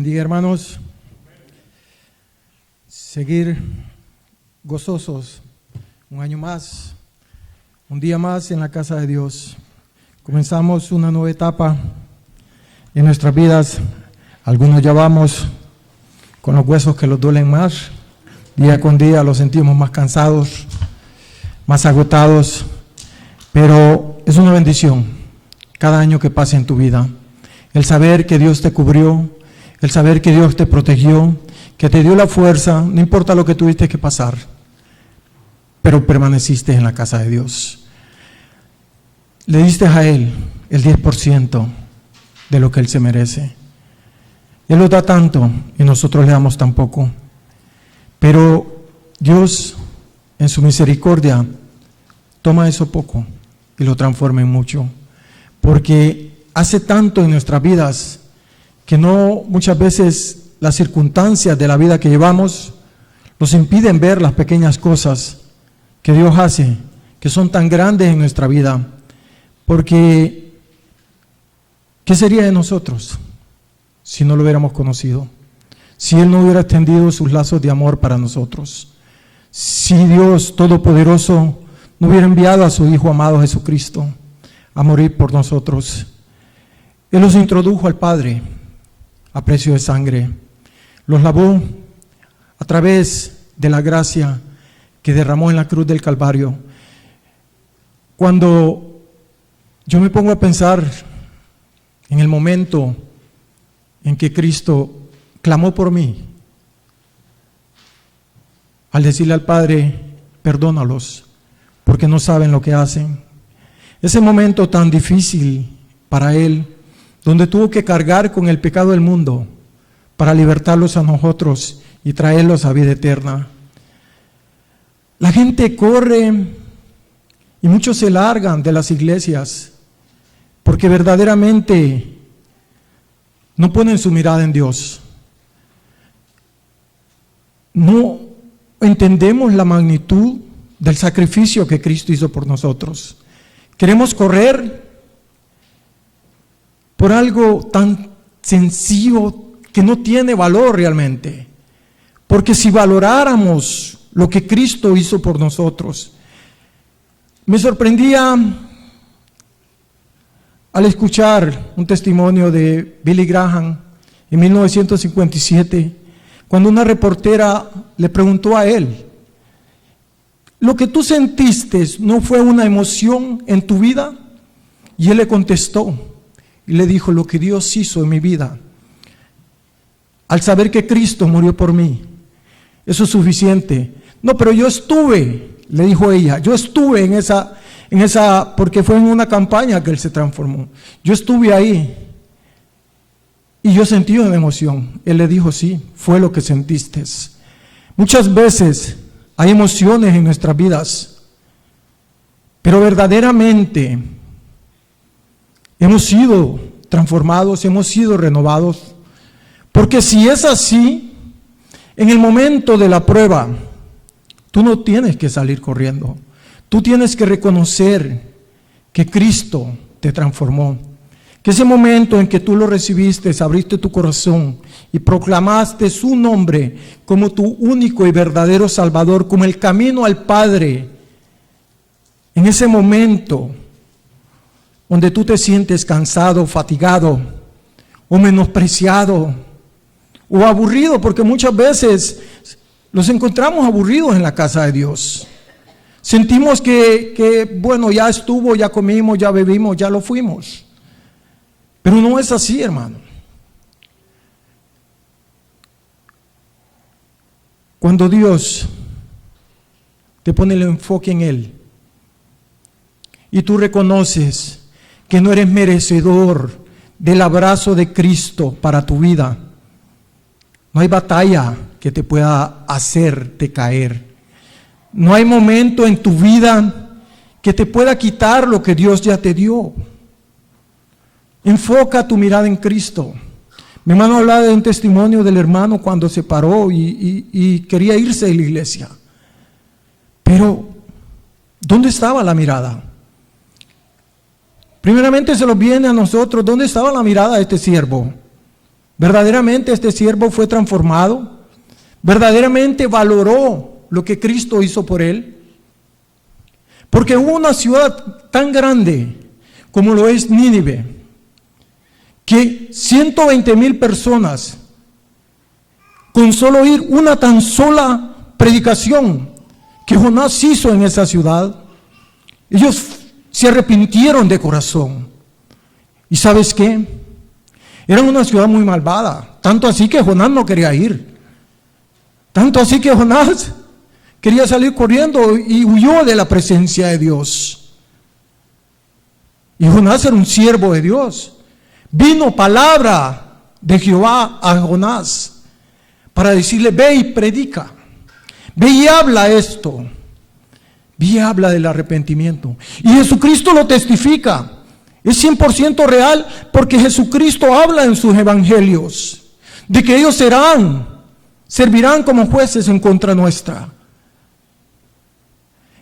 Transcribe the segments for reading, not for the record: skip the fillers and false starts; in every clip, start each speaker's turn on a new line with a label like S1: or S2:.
S1: bendiga, hermanos. Seguir gozosos un año más, un día más en la casa de Dios. Comenzamos una nueva etapa en nuestras vidas. Algunos ya vamos con los huesos que los duelen más. Día con día los sentimos más cansados, más agotados, pero es una bendición cada año que pase en tu vida. El saber que Dios te cubrió, el saber que Dios te protegió, que te dio la fuerza, no importa lo que tuviste que pasar, pero permaneciste en la casa de Dios. Le diste a Él el 10% de lo que Él se merece. Él lo da tanto y nosotros le damos tan poco. Pero Dios, en su misericordia, toma eso poco y lo transforma en mucho. Porque hace tanto en nuestras vidas que no muchas veces las circunstancias de la vida que llevamos nos impiden ver las pequeñas cosas que Dios hace, que son tan grandes en nuestra vida. Porque, ¿qué sería de nosotros si no lo hubiéramos conocido? Si Él no hubiera extendido sus lazos de amor para nosotros. Si Dios Todopoderoso no hubiera enviado a su Hijo amado Jesucristo a morir por nosotros. Él los introdujo al Padre a precio de sangre. Los lavó a través de la gracia que derramó en la cruz del Calvario. Cuando yo me pongo a pensar en el momento en que Cristo clamó por mí, al decirle al Padre, perdónalos, porque no saben lo que hacen. Ese momento tan difícil para Él, donde tuvo que cargar con el pecado del mundo para libertarlos a nosotros y traerlos a vida eterna. La gente corre y muchos se largan de las iglesias porque verdaderamente no ponen su mirada en Dios. No entendemos la magnitud del sacrificio que Cristo hizo por nosotros. Queremos correr por algo tan sencillo que no tiene valor realmente. Porque si valoráramos lo que Cristo hizo por nosotros, me sorprendía al escuchar un testimonio de Billy Graham en 1957, cuando una reportera le preguntó a él, ¿lo que tú sentiste no fue una emoción en tu vida? Y él le contestó y le dijo, lo que Dios hizo en mi vida, al saber que Cristo murió por mí, eso es suficiente. No, pero yo estuve, le dijo ella, yo estuve en esa, porque fue en una campaña que él se transformó. Yo estuve ahí y yo sentí una emoción. Él le dijo, sí, fue lo que sentiste. Muchas veces hay emociones en nuestras vidas, pero verdaderamente hemos sido transformados, hemos sido renovados. Porque si es así, en el momento de la prueba, tú no tienes que salir corriendo. Tú tienes que reconocer que Cristo te transformó. Que ese momento en que tú lo recibiste, abriste tu corazón y proclamaste su nombre como tu único y verdadero Salvador, como el camino al Padre. En ese momento donde tú te sientes cansado, fatigado o menospreciado o aburrido, porque muchas veces los encontramos aburridos en la casa de Dios. Sentimos que bueno, ya estuvo, ya comimos, ya bebimos, ya lo fuimos. Pero no es así, hermano. Cuando Dios te pone el enfoque en Él y tú reconoces que no eres merecedor del abrazo de Cristo para tu vida, no hay batalla que te pueda hacerte caer. No hay momento en tu vida que te pueda quitar lo que Dios ya te dio. Enfoca tu mirada en Cristo. Mi hermano hablaba de un testimonio del hermano cuando se paró y quería irse de la iglesia. Pero, ¿dónde estaba la mirada? Primeramente se nos viene a nosotros, ¿dónde estaba la mirada de este siervo? Verdaderamente este siervo fue transformado. Verdaderamente valoró lo que Cristo hizo por él. Porque hubo una ciudad tan grande como lo es Nínive, que 120,000 personas, con solo oír una tan sola predicación que Jonás hizo en esa ciudad, ellos se arrepintieron de corazón. ¿Y sabes qué? Era una ciudad muy malvada, tanto así que Jonás no quería ir. Tanto así que Jonás quería salir corriendo y huyó de la presencia de Dios. Y Jonás era un siervo de Dios. Vino palabra de Jehová a Jonás para decirle: ve y predica, ve y habla esto, ve y habla del arrepentimiento. Y Jesucristo lo testifica. Es 100% real, porque Jesucristo habla en sus evangelios de que ellos servirán como jueces en contra nuestra.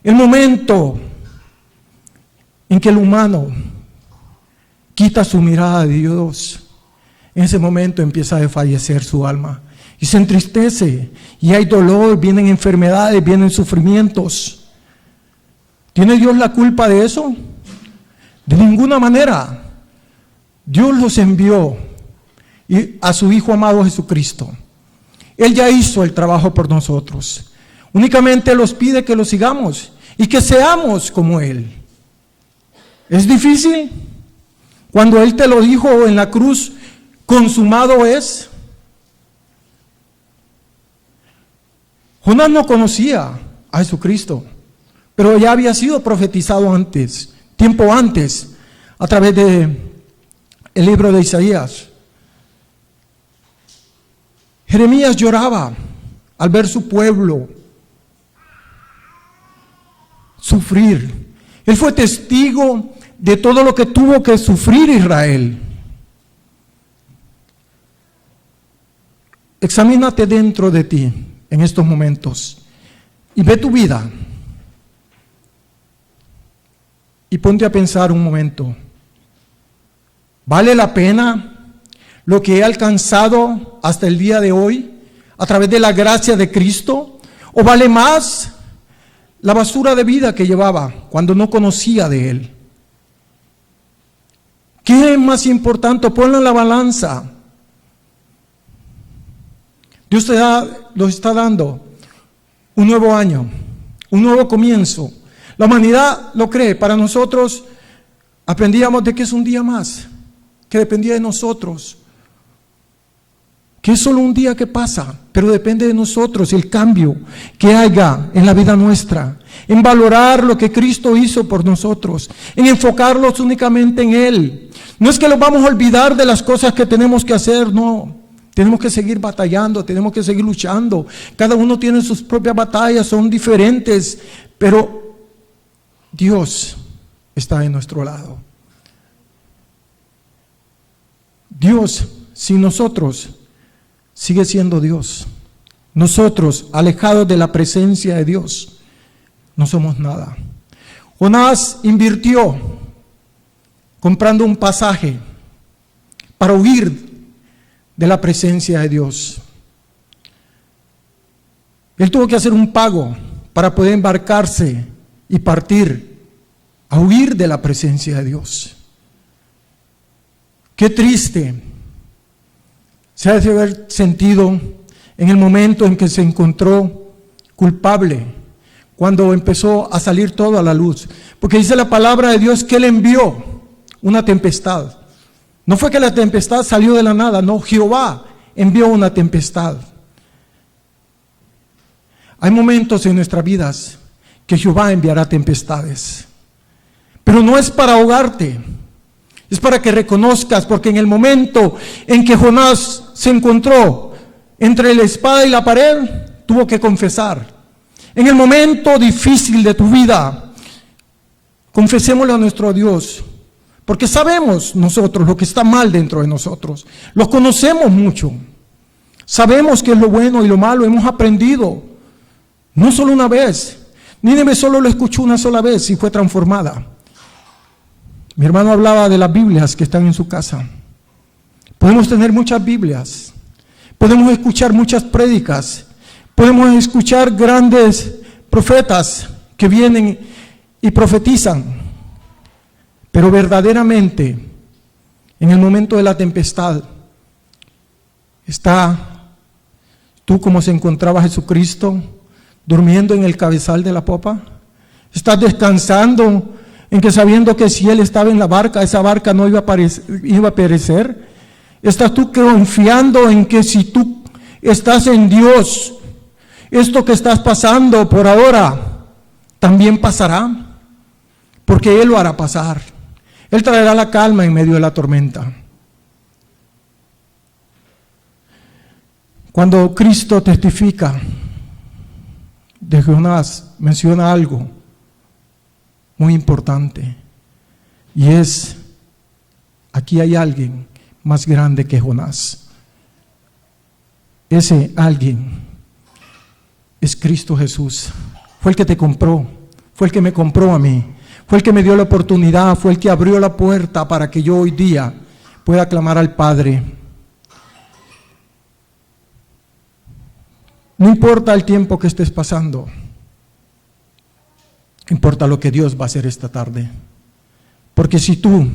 S1: El momento en que el humano quita su mirada de Dios, en ese momento empieza a desfallecer su alma y se entristece, y hay dolor, vienen enfermedades, vienen sufrimientos. ¿Tiene Dios la culpa de eso? De ninguna manera. Dios los envió a su Hijo amado Jesucristo. Él ya hizo el trabajo por nosotros. Únicamente nos pide que lo sigamos y que seamos como Él. ¿Es difícil? Cuando Él te lo dijo en la cruz: consumado es. Jonás no conocía a Jesucristo, pero ya había sido profetizado antes, tiempo antes, a través de el libro de Isaías. Jeremías lloraba al ver su pueblo sufrir. Él fue testigo de todo lo que tuvo que sufrir Israel. Examínate dentro de ti en estos momentos y ve tu vida y ponte a pensar un momento: ¿vale la pena lo que he alcanzado hasta el día de hoy a través de la gracia de Cristo? ¿O vale más la basura de vida que llevaba cuando no conocía de Él? ¿Qué es más importante? Ponlo en la balanza. Dios nos está dando un nuevo año, un nuevo comienzo. La humanidad lo cree. Para nosotros aprendíamos de que es un día más, que dependía de nosotros, que es solo un día que pasa, pero depende de nosotros el cambio que haya en la vida nuestra, en valorar lo que Cristo hizo por nosotros, en enfocarnos únicamente en Él. No es que nos vamos a olvidar de las cosas que tenemos que hacer, no. Tenemos que seguir batallando, tenemos que seguir luchando. Cada uno tiene sus propias batallas, son diferentes, pero Dios está de nuestro lado. Dios, sin nosotros, sigue siendo Dios. Nosotros, alejados de la presencia de Dios, no somos nada. Jonás invirtió comprando un pasaje para huir de la presencia de Dios. Él tuvo que hacer un pago para poder embarcarse y partir a huir de la presencia de Dios. Qué triste se ha de haber sentido en el momento en que se encontró culpable, cuando empezó a salir todo a la luz. Porque dice la palabra de Dios que Él envió una tempestad. No fue que la tempestad salió de la nada, no, Jehová envió una tempestad. Hay momentos en nuestras vidas que Jehová enviará tempestades, pero no es para ahogarte, es para que reconozcas, porque en el momento en que Jonás se encontró entre la espada y la pared, tuvo que confesar. En el momento difícil de tu vida, confesémosle a nuestro Dios, porque sabemos nosotros lo que está mal dentro de nosotros, lo conocemos mucho, sabemos qué es lo bueno y lo malo, hemos aprendido, no solo una vez. Nínive solo lo escuchó una sola vez y fue transformada. Mi hermano hablaba de las Biblias que están en su casa, Podemos tener muchas Biblias, podemos escuchar muchas prédicas, podemos escuchar grandes profetas que vienen y profetizan, pero verdaderamente en el momento de la tempestad, ¿está tú como se encontraba Jesucristo durmiendo en el cabezal de la popa? ¿Estás descansando en que sabiendo que si Él estaba en la barca, esa barca no iba a perecer? ¿Estás tú confiando en que si tú estás en Dios, esto que estás pasando por ahora también pasará? Porque Él lo hará pasar. Él traerá la calma en medio de la tormenta. Cuando Cristo testifica de Jonás, menciona algo muy importante, y es: aquí hay alguien más grande que Jonás. Ese alguien es Cristo Jesús. Fue el que te compró, fue el que me compró a mí, fue el que me dio la oportunidad, fue el que abrió la puerta para que yo hoy día pueda clamar al Padre. No importa el tiempo que estés pasando, importa lo que Dios va a hacer esta tarde. Porque si tú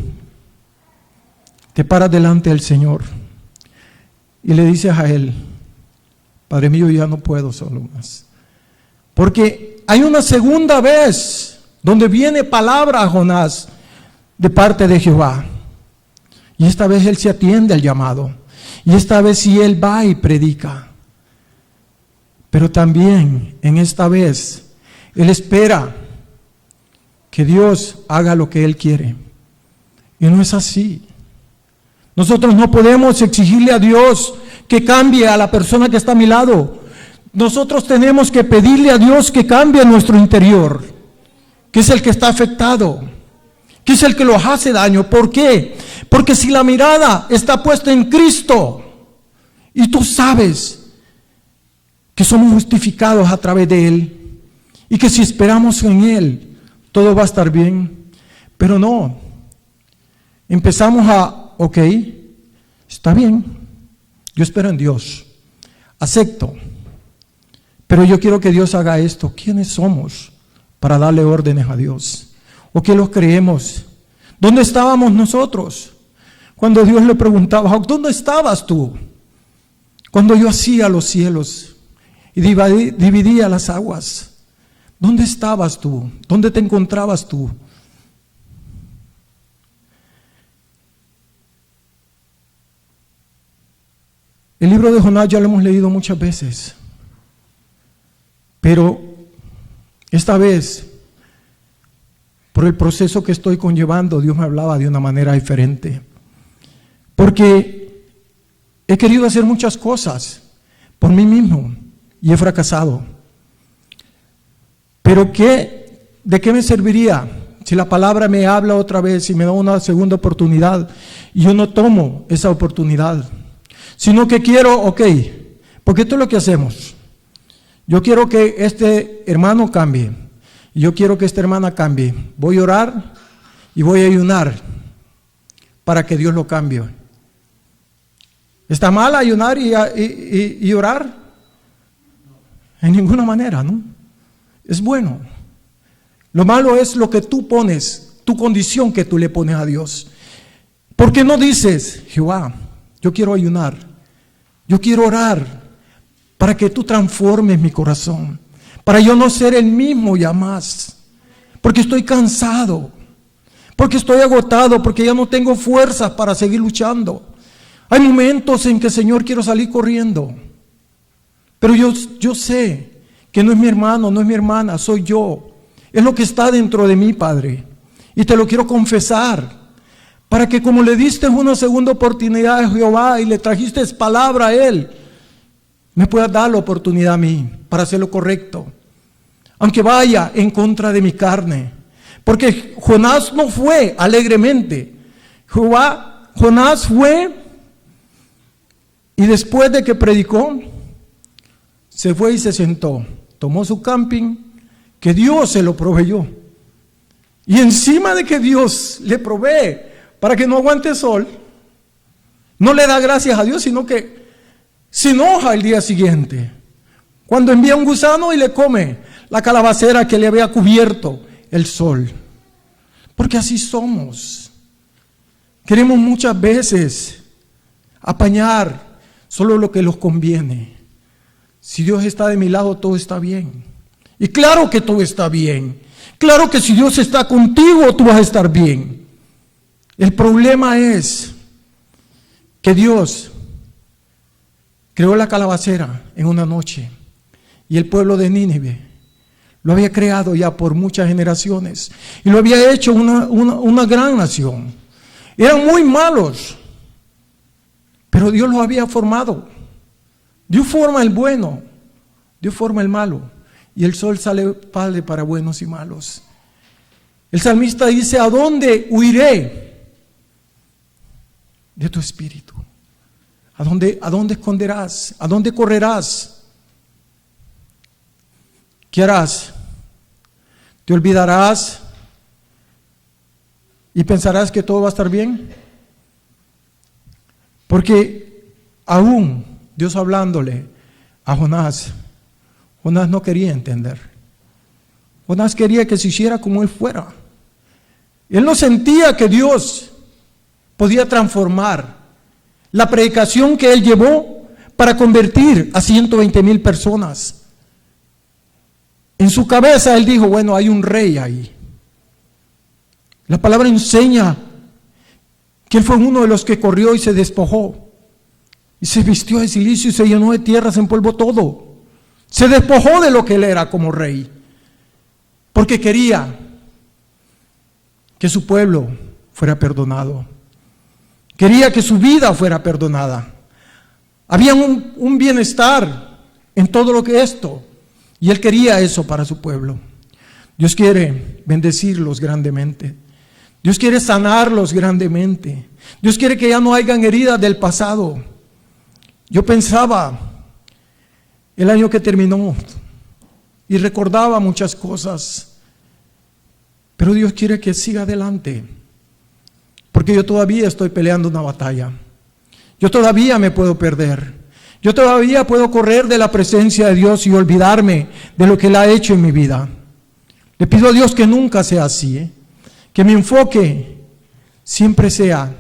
S1: te paras delante del Señor y le dices a Él: Padre mío, ya no puedo solo más. Porque hay una segunda vez donde viene palabra a Jonás de parte de Jehová. Y esta vez Él se atiende al llamado. Y esta vez sí Él va y predica. Pero también en esta vez Él espera que Dios haga lo que Él quiere. Y no es así. Nosotros no podemos exigirle a Dios que cambie a la persona que está a mi lado. Nosotros tenemos que pedirle a Dios que cambie nuestro interior, que es el que está afectado, que es el que los hace daño. ¿Por qué? Porque si la mirada está puesta en Cristo y tú sabes que somos justificados a través de Él y que si esperamos en Él todo va a estar bien, pero no, empezamos ok, está bien, yo espero en Dios, acepto, pero yo quiero que Dios haga esto. ¿Quiénes somos para darle órdenes a Dios? ¿O qué los creemos? ¿Dónde estábamos nosotros cuando Dios le preguntaba: ¿dónde estabas tú cuando yo hacía los cielos y dividía las aguas? ¿Dónde estabas tú? ¿Dónde te encontrabas tú? El libro de Jonás ya lo hemos leído muchas veces, pero esta vez, por el proceso que estoy conllevando, Dios me hablaba de una manera diferente. Porque he querido hacer muchas cosas por mí mismo y he fracasado. Pero ¿de qué me serviría si la palabra me habla otra vez y me da una segunda oportunidad y yo no tomo esa oportunidad? Sino que quiero, porque esto es lo que hacemos. Yo quiero que este hermano cambie, y yo quiero que esta hermana cambie. Voy a orar y voy a ayunar para que Dios lo cambie. ¿Está mal ayunar y orar? En ninguna manera, ¿no? Es bueno. Lo malo es lo que tú pones, tu condición que tú le pones a Dios. ¿Por qué no dices: Jehová, yo quiero ayunar, yo quiero orar para que tú transformes mi corazón, para yo no ser el mismo ya más, porque estoy cansado, porque estoy agotado, porque ya no tengo fuerzas para seguir luchando? Hay momentos en que, Señor, quiero salir corriendo, pero yo sé que no es mi hermano, no es mi hermana, soy yo. Es lo que está dentro de mí, Padre, y te lo quiero confesar, para que como le diste una segunda oportunidad a Jehová y le trajiste palabra a Él, me puedas dar la oportunidad a mí para hacer lo correcto, aunque vaya en contra de mi carne. Porque Jonás no fue alegremente. Jonás fue y después de que predicó, se fue y se sentó, tomó su camping, que Dios se lo proveyó. Y encima de que Dios le provee para que no aguante sol, No le da gracias a Dios, sino que se enoja el día siguiente, cuando envía un gusano y le come la calabacera que le había cubierto el sol. Porque así somos. Queremos muchas veces apañar solo lo que nos conviene. Si Dios está de mi lado, todo está bien. Y claro que todo está bien. Claro que si Dios está contigo, tú vas a estar bien. El problema es que Dios creó la calabacera en una noche y el pueblo de Nínive lo había creado ya por muchas generaciones y lo había hecho una gran nación. Eran muy malos, pero Dios los había formado. Dios forma el bueno, Dios forma el malo, y el sol sale para buenos y malos. El salmista dice: ¿a dónde huiré de tu espíritu? ¿A dónde esconderás? ¿A dónde correrás? ¿Qué harás? ¿Te olvidarás y pensarás que todo va a estar bien? Porque aún Dios hablándole a Jonás, Jonás no quería entender. Jonás quería que se hiciera como él fuera. Él no sentía que Dios podía transformar la predicación que él llevó para convertir a 120,000 personas. En su cabeza él dijo: bueno, hay un rey ahí. La palabra enseña que él fue uno de los que corrió y se despojó, y se vistió de cilicio y se llenó de tierra, se empolvó todo. Se despojó de lo que él era como rey, porque quería que su pueblo fuera perdonado. Quería que su vida fuera perdonada. Había un bienestar en todo lo que esto, y él quería eso para su pueblo. Dios quiere bendecirlos grandemente. Dios quiere sanarlos grandemente. Dios quiere que ya no hayan heridas del pasado. Yo pensaba el año que terminó y recordaba muchas cosas, pero Dios quiere que siga adelante, porque yo todavía estoy peleando una batalla. Yo todavía me puedo perder. Yo todavía puedo correr de la presencia de Dios y olvidarme de lo que Él ha hecho en mi vida. Le pido a Dios que nunca sea así, que mi enfoque siempre sea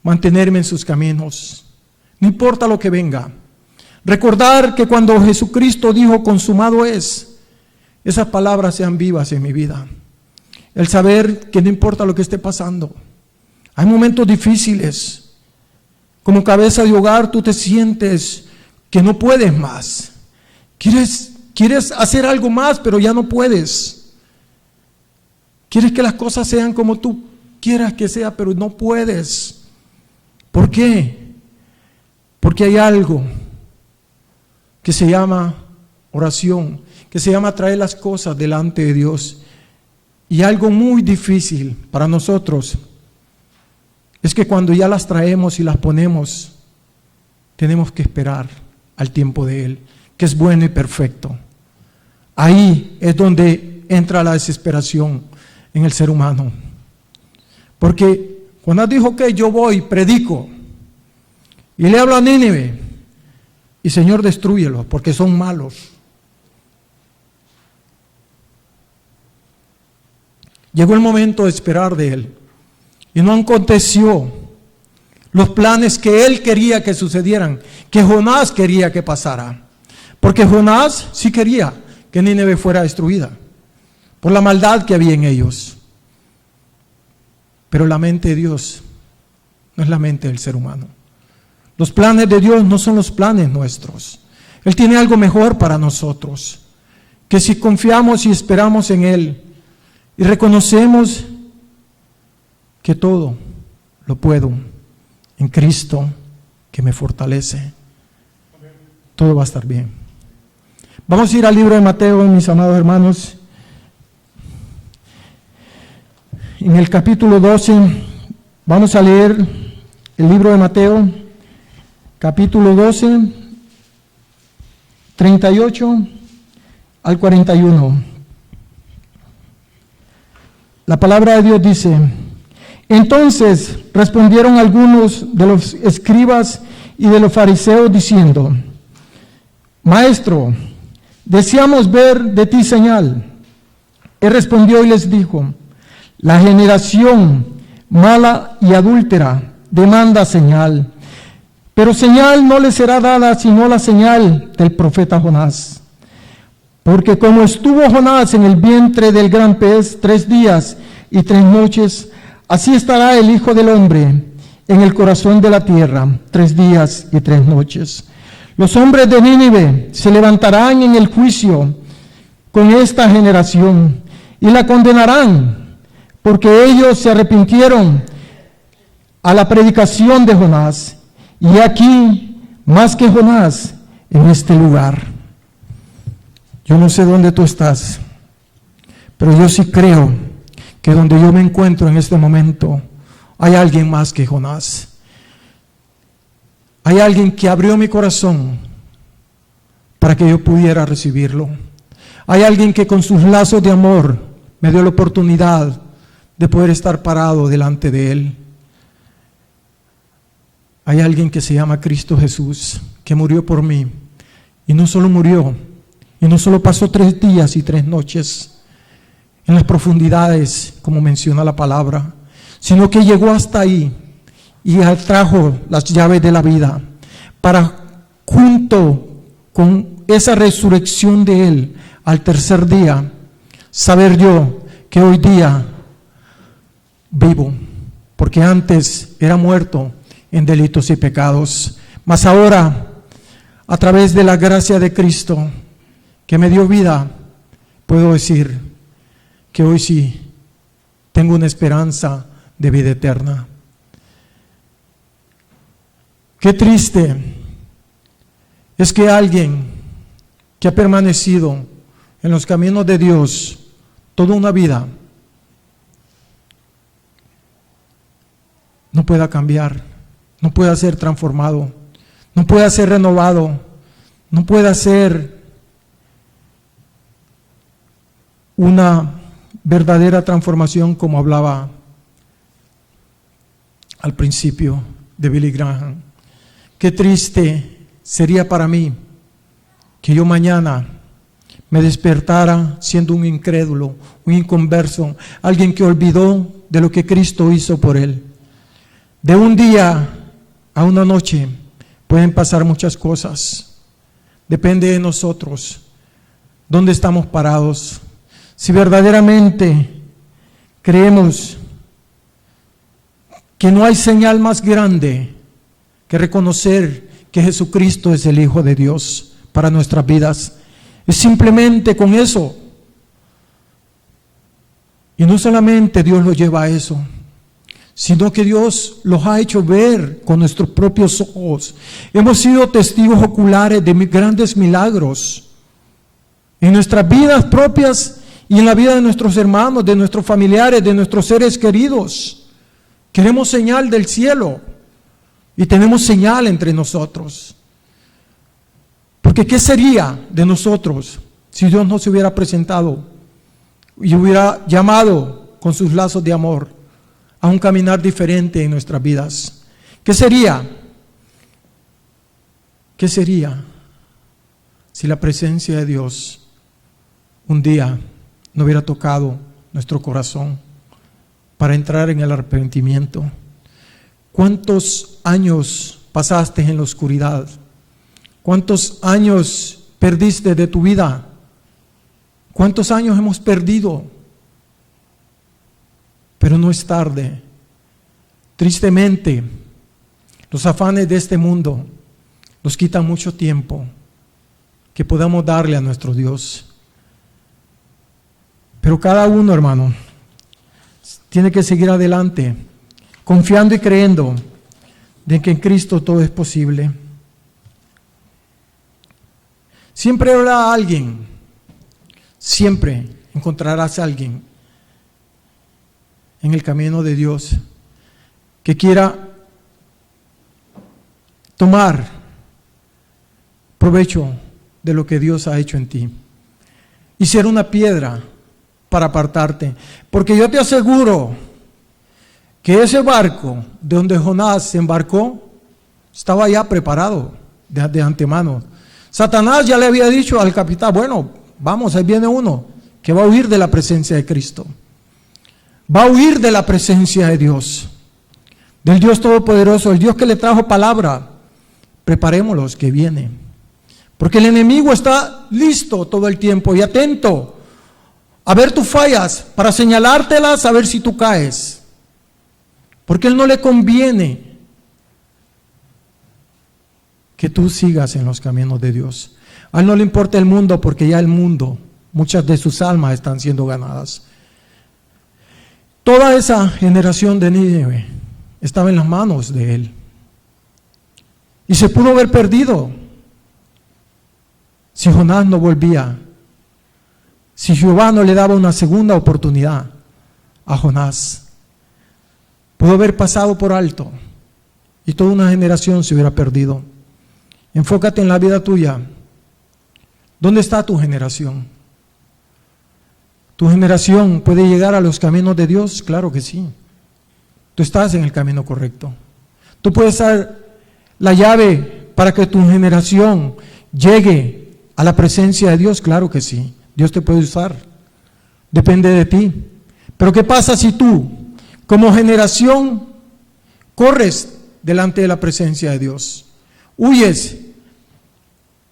S1: mantenerme en sus caminos, no importa lo que venga. Recordar que cuando Jesucristo dijo: consumado es, esas palabras sean vivas en mi vida. El saber que no importa lo que esté pasando. Hay momentos difíciles. Como cabeza de hogar tú te sientes que no puedes más. Quieres hacer algo más, pero ya no puedes. Quieres que las cosas sean como tú quieras que sea, pero no puedes. ¿Por qué? Porque hay algo que se llama oración, que se llama traer las cosas delante de Dios. Y algo muy difícil para nosotros es que cuando ya las traemos y las ponemos, tenemos que esperar al tiempo de Él, que es bueno y perfecto. Ahí es donde entra la desesperación en el ser humano. Porque Jonás dijo: que yo voy, predico, y le hablo a Nínive, y Señor, destrúyelos, porque son malos. Llegó el momento de esperar de Él, y no aconteció los planes que Él quería que sucedieran, que Jonás quería que pasara. Porque Jonás sí quería que Nínive fuera destruida, por la maldad que había en ellos. Pero la mente de Dios no es la mente del ser humano. Los planes de Dios no son los planes nuestros. Él tiene algo mejor para nosotros, que si confiamos y esperamos en Él y reconocemos que todo lo puedo en Cristo que me fortalece, todo va a estar bien. Vamos a ir al libro de Mateo, mis amados hermanos. En el capítulo 12, vamos a leer el libro de Mateo, capítulo 12, 38 al 41. La palabra de Dios dice: Entonces respondieron algunos de los escribas y de los fariseos diciendo: Maestro, deseamos ver de ti señal. Él respondió y les dijo: la generación mala y adúltera demanda señal, pero señal no le será dada sino la señal del profeta Jonás. Porque como estuvo Jonás en el vientre del gran pez 3 días y 3 noches, así estará el Hijo del Hombre en el corazón de la tierra 3 días y 3 noches. Los hombres de Nínive se levantarán en el juicio con esta generación y la condenarán, porque ellos se arrepintieron a la predicación de Jonás, y aquí más que Jonás en este lugar. Yo no sé dónde tú estás, pero yo sí creo que donde yo me encuentro en este momento hay alguien más que Jonás. Hay alguien que abrió mi corazón para que yo pudiera recibirlo. Hay alguien que con sus lazos de amor me dio la oportunidad de poder estar parado delante de Él. Hay alguien que se llama Cristo Jesús, que murió por mí. Y no solo murió, y no solo pasó 3 días y 3 noches en las profundidades, como menciona la palabra, sino que llegó hasta ahí y trajo las llaves de la vida para, junto con esa resurrección de Él al tercer día, saber yo que hoy día vivo, porque antes era muerto en delitos y pecados, mas ahora, a través de la gracia de Cristo que me dio vida, puedo decir que hoy sí tengo una esperanza de vida eterna. Qué triste es que alguien que ha permanecido en los caminos de Dios toda una vida no pueda cambiar, no pueda ser transformado, no pueda ser renovado, no pueda ser una verdadera transformación, como hablaba al principio de Billy Graham. Qué triste sería para mí que yo mañana me despertara siendo un incrédulo, un inconverso, alguien que olvidó de lo que Cristo hizo por él. De un día a una noche pueden pasar muchas cosas. Depende de nosotros dónde estamos parados. Si verdaderamente creemos que no hay señal más grande que reconocer que Jesucristo es el Hijo de Dios para nuestras vidas, es simplemente con eso. Y no solamente Dios lo lleva a eso, sino que Dios los ha hecho ver con nuestros propios ojos. Hemos sido testigos oculares de grandes milagros en nuestras vidas propias y en la vida de nuestros hermanos, de nuestros familiares, de nuestros seres queridos. Queremos señal del cielo y tenemos señal entre nosotros. Porque ¿qué sería de nosotros si Dios no se hubiera presentado y hubiera llamado con sus lazos de amor a un caminar diferente en nuestras vidas? ¿Qué sería? ¿Qué sería si la presencia de Dios un día no hubiera tocado nuestro corazón para entrar en el arrepentimiento? ¿Cuántos años pasaste en la oscuridad? ¿Cuántos años perdiste de tu vida? ¿Cuántos años hemos perdido? Pero no es tarde. Tristemente, los afanes de este mundo nos quitan mucho tiempo que podamos darle a nuestro Dios. Pero cada uno, hermano, tiene que seguir adelante, confiando y creyendo de que en Cristo todo es posible. Siempre habrá alguien, siempre encontrarás a alguien en el camino de Dios que quiera tomar provecho de lo que Dios ha hecho en ti y ser una piedra para apartarte. Porque yo te aseguro, que ese barco de donde Jonás se embarcó estaba ya preparado de antemano. Satanás ya le había dicho al capitán, bueno, vamos, ahí viene uno que va a huir de la presencia de Cristo. Va a huir de la presencia de Dios, del Dios Todopoderoso, el Dios que le trajo palabra. Preparémoslos que viene. Porque el enemigo está listo todo el tiempo y atento a ver tus fallas, para señalártelas, a ver si tú caes. Porque él no le conviene que tú sigas en los caminos de Dios. A él no le importa el mundo, porque ya el mundo, muchas de sus almas están siendo ganadas. Toda esa generación de Nínive estaba en las manos de él. Y se pudo haber perdido si Jonás no volvía, si Jehová no le daba una segunda oportunidad a Jonás. Pudo haber pasado por alto y toda una generación se hubiera perdido. Enfócate en la vida tuya. ¿Dónde está tu generación? ¿Tu generación puede llegar a los caminos de Dios? Claro que sí. Tú estás en el camino correcto. Tú puedes ser la llave para que tu generación llegue a la presencia de Dios. Claro que sí. Dios te puede usar. Depende de ti. Pero ¿qué pasa si tú, como generación, corres delante de la presencia de Dios? Huyes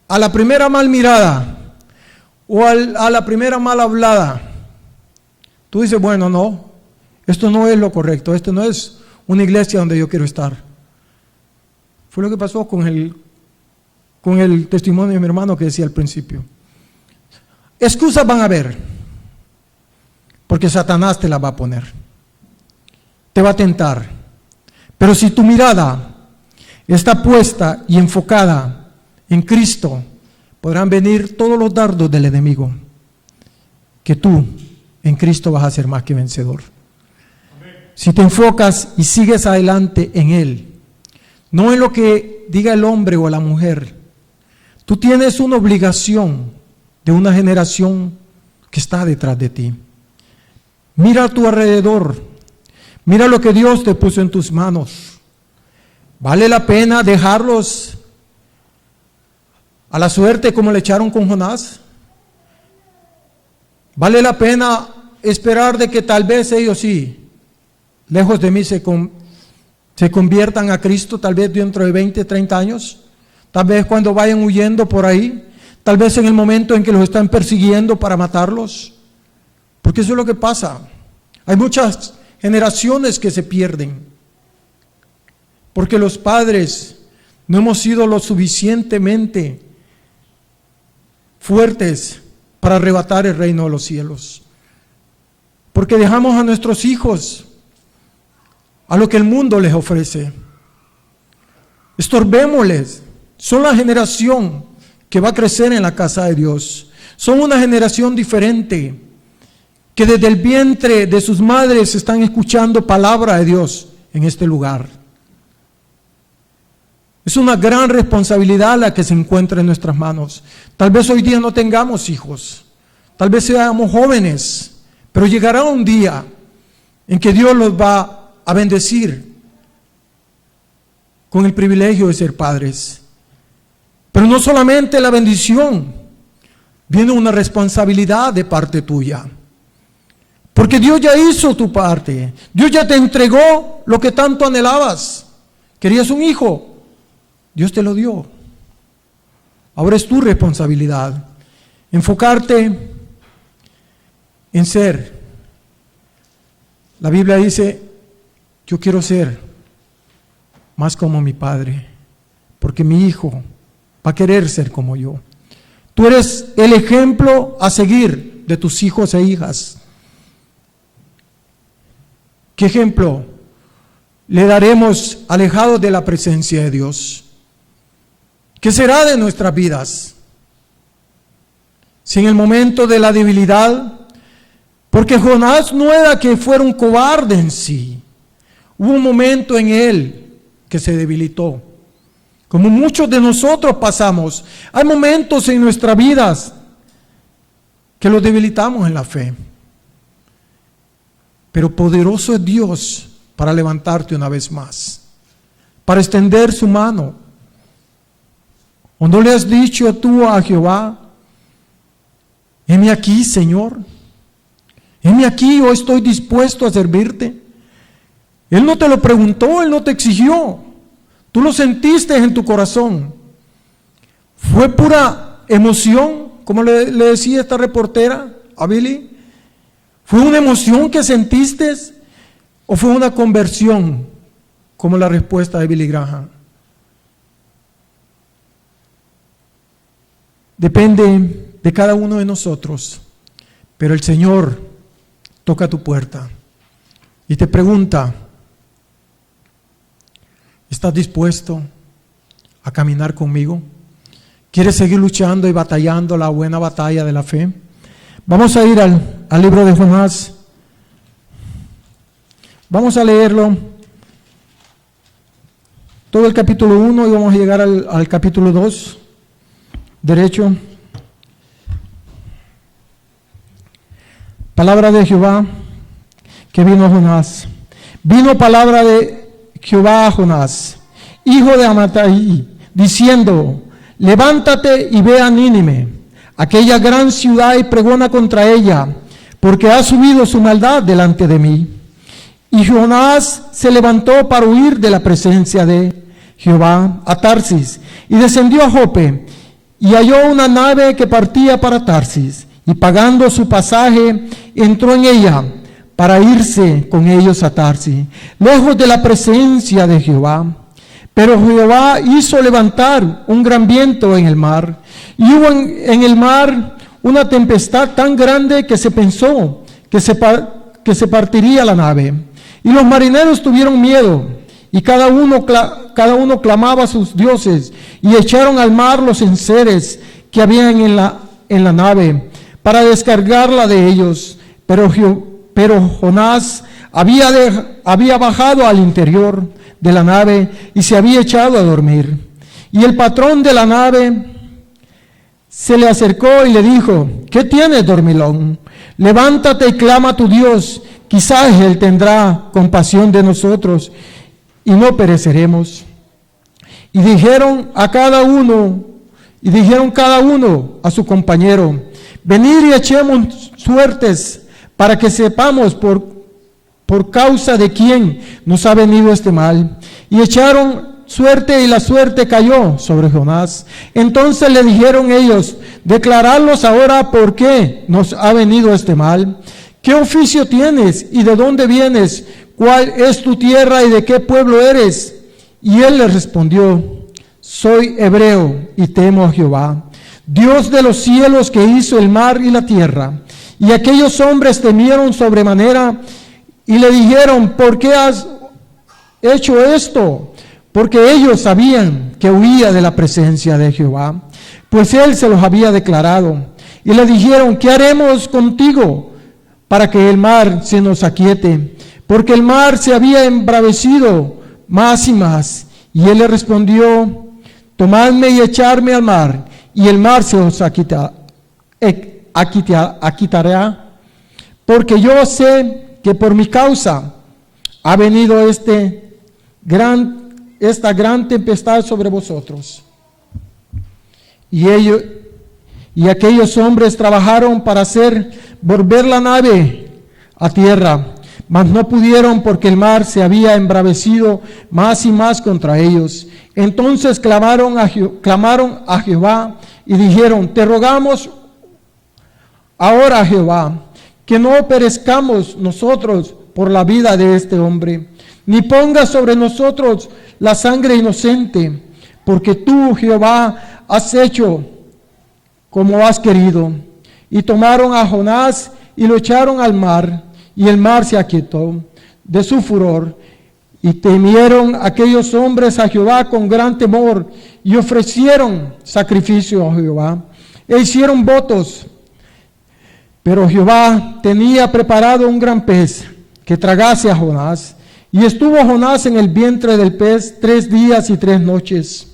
S1: a la primera mal mirada o a la primera mal hablada. Tú dices, bueno, no, esto no es lo correcto, esto no es una iglesia donde yo quiero estar. Fue lo que pasó con el testimonio de mi hermano que decía al principio. Excusas van a haber, porque Satanás te las va a poner, te va a tentar. Pero si tu mirada está puesta y enfocada en Cristo, podrán venir todos los dardos del enemigo, que tú en Cristo vas a ser más que vencedor. Si te enfocas y sigues adelante en Él, no en lo que diga el hombre o la mujer, tú tienes una obligación de una generación que está detrás de ti. Mira a tu alrededor, mira lo que Dios te puso en tus manos. ¿Vale la pena dejarlos a la suerte como le echaron con Jonás? ¿Vale la pena esperar de que tal vez ellos sí, lejos de mí, se conviertan a Cristo, tal vez dentro de 20, 30 años? Tal vez cuando vayan huyendo por ahí, tal vez en el momento en que los están persiguiendo para matarlos. Porque eso es lo que pasa. Hay muchas generaciones que se pierden, porque los padres no hemos sido lo suficientemente fuertes para arrebatar el reino de los cielos. Porque dejamos a nuestros hijos a lo que el mundo les ofrece. Estorbémosles. Son la generación que va a crecer en la casa de Dios. Son una generación diferente, que desde el vientre de sus madres están escuchando palabra de Dios en este lugar. Es una gran responsabilidad la que se encuentra en nuestras manos. Tal vez hoy día no tengamos hijos, tal vez seamos jóvenes, pero llegará un día en que Dios los va a bendecir con el privilegio de ser padres. Pero no solamente la bendición, viene una responsabilidad de parte tuya. Porque Dios ya hizo tu parte. Dios ya te entregó lo que tanto anhelabas. Querías un hijo, Dios te lo dio. Ahora es tu responsabilidad enfocarte en ser. La Biblia dice, yo quiero ser más como mi padre, porque mi hijo va a querer ser como yo. Tú eres el ejemplo a seguir de tus hijos e hijas. ¿Qué ejemplo le daremos alejados de la presencia de Dios? ¿Qué será de nuestras vidas? Si en el momento de la debilidad, porque Jonás no era que fuera un cobarde en sí, hubo un momento en él que se debilitó. Como muchos de nosotros pasamos, hay momentos en nuestras vidas que los debilitamos en la fe. Pero poderoso es Dios para levantarte una vez más, para extender su mano. ¿O no le has dicho tú a Jehová: heme aquí, Señor, heme aquí, yo estoy dispuesto a servirte? Él no te lo preguntó, Él no te exigió, tú lo sentiste en tu corazón. Fue pura emoción, como le decía esta reportera a Billy. ¿Fue una emoción que sentiste o fue una conversión, como la respuesta de Billy Graham? Depende de cada uno de nosotros, pero el Señor toca tu puerta y te pregunta: ¿estás dispuesto a caminar conmigo? ¿Quieres seguir luchando y batallando la buena batalla de la fe? Vamos a ir al libro de Jonás. Vamos a leerlo, todo el capítulo 1, y vamos a llegar al capítulo 2, derecho. Palabra de Jehová que vino a Jonás. Vino palabra de Jehová a Jonás, hijo de Amittai, diciendo: levántate y ve a Nínive, aquella gran ciudad, y pregona contra ella, porque ha subido su maldad delante de mí. Y Jonás se levantó para huir de la presencia de Jehová a Tarsis, y descendió a Jope, y halló una nave que partía para Tarsis, y pagando su pasaje, entró en ella para irse con ellos a Tarsis, lejos de la presencia de Jehová. Pero Jehová hizo levantar un gran viento en el mar, y hubo en el mar una tempestad tan grande que se pensó que se partiría la nave. Y los marineros tuvieron miedo, y cada uno clamaba a sus dioses, y echaron al mar los enseres que habían en la nave para descargarla de ellos. Pero Jonás había bajado al interior de la nave y se había echado a dormir. Y el patrón de la nave se le acercó y le dijo: ¿qué tienes, dormilón? Levántate y clama a tu Dios, quizás Él tendrá compasión de nosotros y no pereceremos. Y dijeron cada uno a su compañero: venid y echemos suertes para que sepamos por causa de quién nos ha venido este mal. Y echaron suerte, y la suerte cayó sobre Jonás. Entonces le dijeron ellos: declaradlos ahora por qué nos ha venido este mal. ¿Qué oficio tienes y de dónde vienes? ¿Cuál es tu tierra y de qué pueblo eres? Y él les respondió: soy hebreo y temo a Jehová, Dios de los cielos, que hizo el mar y la tierra. Y aquellos hombres temieron sobremanera y le dijeron: ¿por qué has hecho esto? Porque ellos sabían que huía de la presencia de Jehová, pues él se los había declarado. Y le dijeron: ¿qué haremos contigo para que el mar se nos aquiete? Porque el mar se había embravecido más y más. Y él le respondió: tomadme y echarme al mar, y el mar se os aquitará, porque yo sé que por mi causa ha venido esta gran tempestad sobre vosotros. Y aquellos hombres trabajaron para hacer volver la nave a tierra, mas no pudieron, porque el mar se había embravecido más y más contra ellos. Entonces clamaron a Jehová y dijeron: te rogamos ahora, Jehová, que no perezcamos nosotros por la vida de este hombre, ni pongas sobre nosotros la sangre inocente, porque tú, Jehová, has hecho como has querido. Y tomaron a Jonás y lo echaron al mar, y el mar se aquietó de su furor. Y temieron aquellos hombres a Jehová con gran temor, y ofrecieron sacrificio a Jehová, e hicieron votos. Pero Jehová tenía preparado un gran pez que tragase a Jonás, y estuvo Jonás en el vientre del pez 3 días y 3 noches.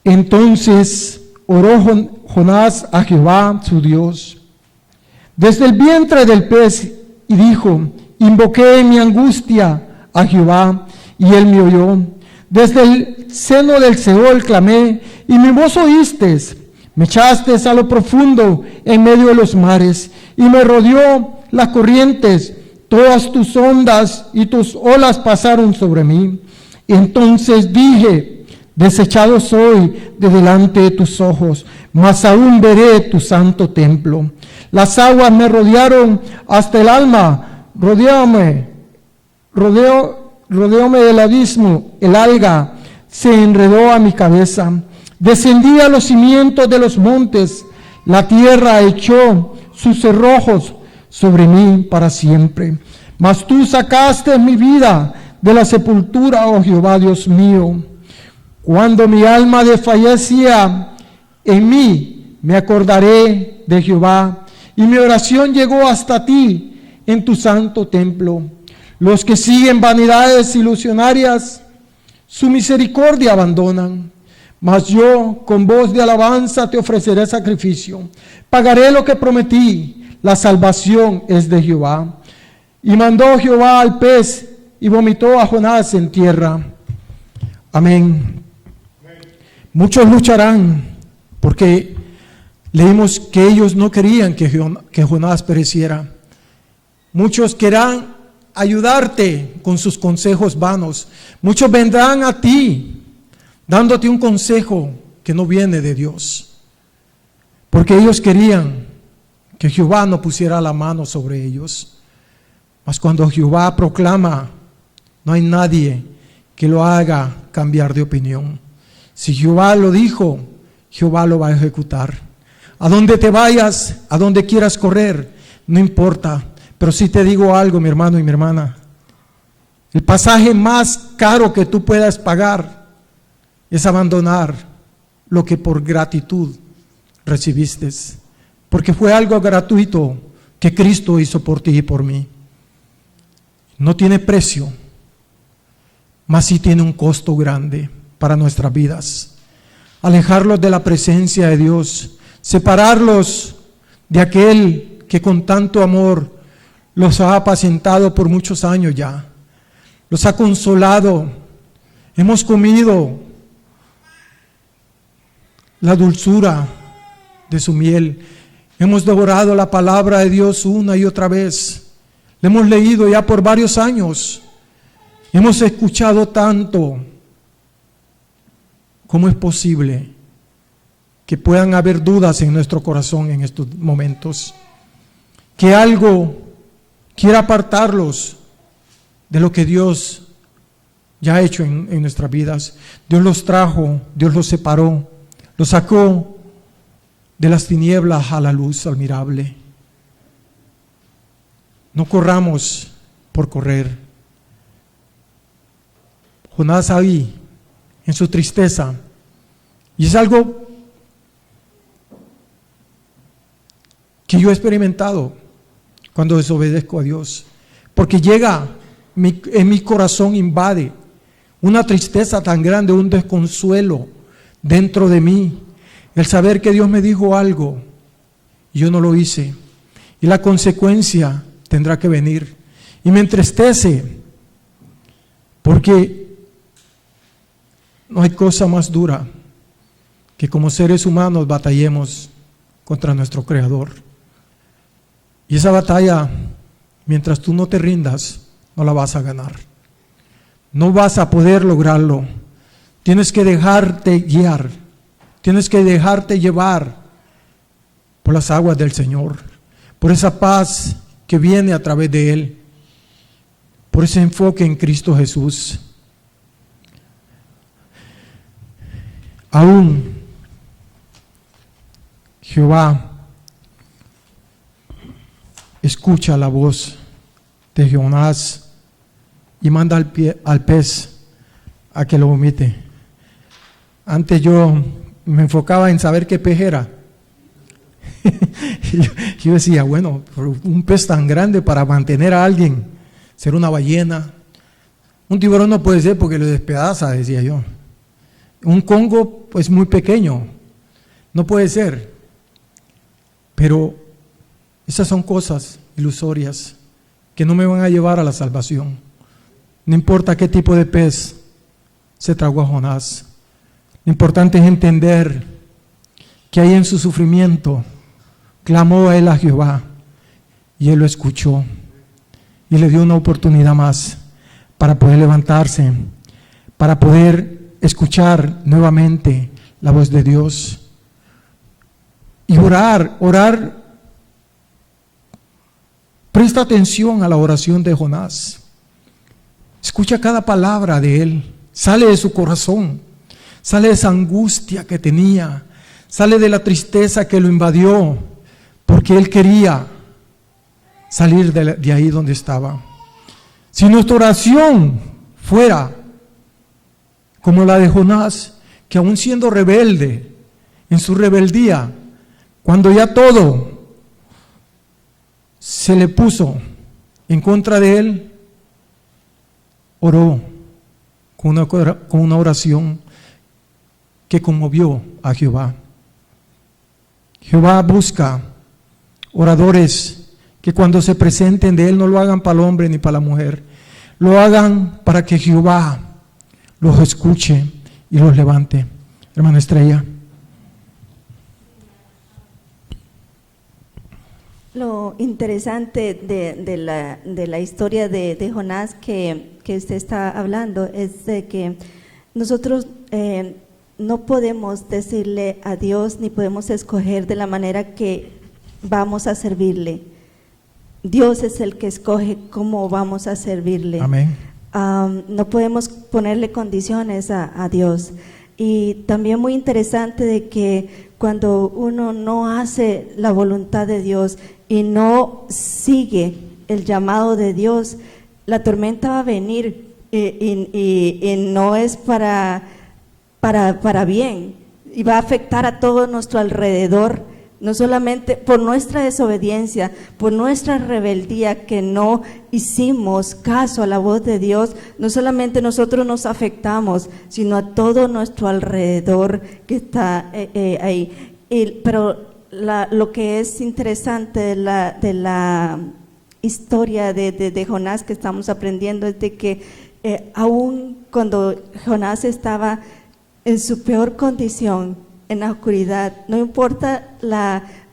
S1: Entonces oró Jonás a Jehová su Dios desde el vientre del pez, y dijo: invoqué en mi angustia a Jehová, y él me oyó. Desde el seno del Seol clamé, y mi voz oíste. Me echaste a lo profundo en medio de los mares, y me rodeó las corrientes. Todas tus ondas y tus olas pasaron sobre mí. Entonces dije: desechado soy de delante de tus ojos, mas aún veré tu santo templo. Las aguas me rodearon hasta el alma, rodeóme del abismo, el alga se enredó a mi cabeza. Descendí a los cimientos de los montes, la tierra echó sus cerrojos sobre mí para siempre. Mas tú sacaste mi vida de la sepultura, oh Jehová Dios mío. Cuando mi alma desfallecía en mí, me acordaré de Jehová, y mi oración llegó hasta ti en tu santo templo. Los que siguen vanidades ilusionarias, su misericordia abandonan. Mas yo con voz de alabanza te ofreceré sacrificio. Pagaré lo que prometí. La salvación es de Jehová. Y mandó Jehová al pez y vomitó a Jonás en tierra. Amén. Muchos lucharán porque leímos que ellos no querían que Jonás pereciera. Muchos querrán ayudarte con sus consejos vanos. Muchos vendrán a ti dándote un consejo que no viene de Dios, porque ellos querían que Jehová no pusiera la mano sobre ellos. Mas cuando Jehová proclama, no hay nadie que lo haga cambiar de opinión. Si Jehová lo dijo, Jehová lo va a ejecutar. A donde te vayas, a donde quieras correr, no importa. Pero sí te digo algo, mi hermano y mi hermana. El pasaje más caro que tú puedas pagar es abandonar lo que por gratitud recibiste, porque fue algo gratuito que Cristo hizo por ti y por mí. No tiene precio, mas sí tiene un costo grande para nuestras vidas. Alejarlos de la presencia de Dios, separarlos de aquel que con tanto amor los ha apacentado por muchos años ya, los ha consolado. Hemos comido la dulzura de su miel. Hemos devorado la palabra de Dios una y otra vez. La hemos leído ya por varios años. Hemos escuchado tanto. ¿Cómo es posible que puedan haber dudas en nuestro corazón en estos momentos? Que algo quiera apartarlos de lo que Dios ya ha hecho en nuestras vidas. Dios los trajo, Dios los separó. Lo sacó de las tinieblas a la luz admirable. No corramos por correr. Jonás ahí, en su tristeza, y es algo que yo he experimentado cuando desobedezco a Dios, porque llega, en mi corazón invade una tristeza tan grande, un desconsuelo dentro de mí, el saber que Dios me dijo algo y yo no lo hice, y la consecuencia tendrá que venir, y me entristece, porque no hay cosa más dura que como seres humanos batallemos contra nuestro Creador, y esa batalla, mientras tú no te rindas, no la vas a ganar, no vas a poder lograrlo. Tienes que dejarte guiar, tienes que dejarte llevar por las aguas del Señor, por esa paz que viene a través de Él, por ese enfoque en Cristo Jesús. Aún Jehová escucha la voz de Jonás y manda al pez a que lo vomite. Antes yo me enfocaba en saber qué pez era. yo decía, bueno, un pez tan grande para mantener a alguien, ser una ballena. Un tiburón no puede ser porque lo despedaza, decía yo. Un congo, pues muy pequeño, no puede ser. Pero esas son cosas ilusorias que no me van a llevar a la salvación. No importa qué tipo de pez se tragó a Jonás. Lo importante es entender que ahí en su sufrimiento clamó a él a Jehová y él lo escuchó y le dio una oportunidad más para poder levantarse, para poder escuchar nuevamente la voz de Dios y orar. Presta atención a la oración de Jonás. Escucha cada palabra de él. Sale de su corazón, sale de esa angustia que tenía, sale de la tristeza que lo invadió, porque él quería salir de ahí donde estaba. Si nuestra oración fuera como la de Jonás, que aún siendo rebelde, en su rebeldía, cuando ya todo se le puso en contra de él, oró con una oración que conmovió a Jehová. Jehová busca oradores que cuando se presenten de él no lo hagan para el hombre ni para la mujer, lo hagan para que Jehová los escuche y los levante. Hermana Estrella.
S2: Lo interesante de la historia de Jonás que usted está hablando es de que nosotros no podemos decirle a Dios ni podemos escoger de la manera que vamos a servirle. Dios es el que escoge cómo vamos a servirle.
S1: Amén.
S2: No podemos ponerle condiciones a Dios. Y también muy interesante de que cuando uno no hace la voluntad de Dios y no sigue el llamado de Dios, la tormenta va a venir y no es para bien, y va a afectar a todo nuestro alrededor, no solamente por nuestra desobediencia, por nuestra rebeldía que no hicimos caso a la voz de Dios. No solamente nosotros nos afectamos, sino a todo nuestro alrededor que está ahí. Pero lo que es interesante de la historia de Jonás que estamos aprendiendo es de que aún cuando Jonás estaba en su peor condición, en la oscuridad, no importa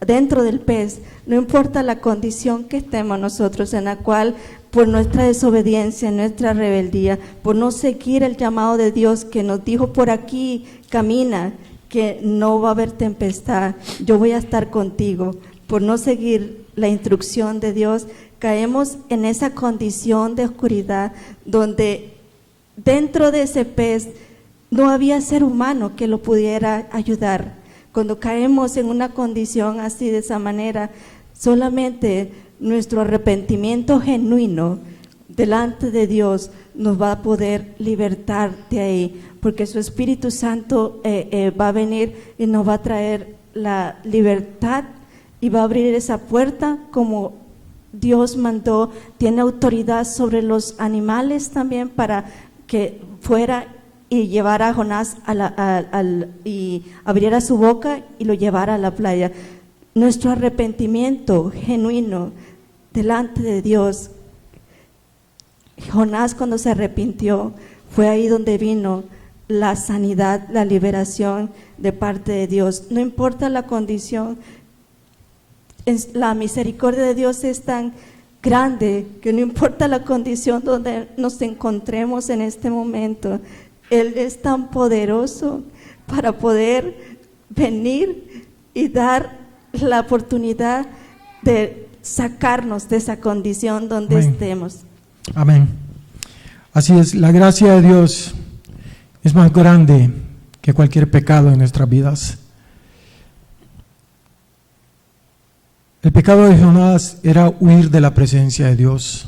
S2: dentro del pez, no importa la condición que estemos nosotros, en la cual por nuestra desobediencia, nuestra rebeldía, por no seguir el llamado de Dios que nos dijo por aquí, camina, que no va a haber tempestad, yo voy a estar contigo, por no seguir la instrucción de Dios, caemos en esa condición de oscuridad donde dentro de ese pez no había ser humano que lo pudiera ayudar. Cuando caemos en una condición así, de esa manera, solamente nuestro arrepentimiento genuino delante de Dios nos va a poder libertar de ahí, porque su Espíritu Santo va a venir y nos va a traer la libertad y va a abrir esa puerta como Dios mandó. Tiene autoridad sobre los animales también para que fuera y llevara a Jonás y abriera su boca y lo llevara a la playa. Nuestro arrepentimiento genuino delante de Dios. Jonás, cuando se arrepintió, fue ahí donde vino la sanidad, la liberación de parte de Dios. No importa la condición, la misericordia de Dios es tan grande que no importa la condición donde nos encontremos en este momento, Él es tan poderoso para poder venir y dar la oportunidad de sacarnos de esa condición donde
S1: Amén.
S2: estemos.
S1: Amén. Así es, la gracia de Dios es más grande que cualquier pecado en nuestras vidas. El pecado de Jonás era huir de la presencia de Dios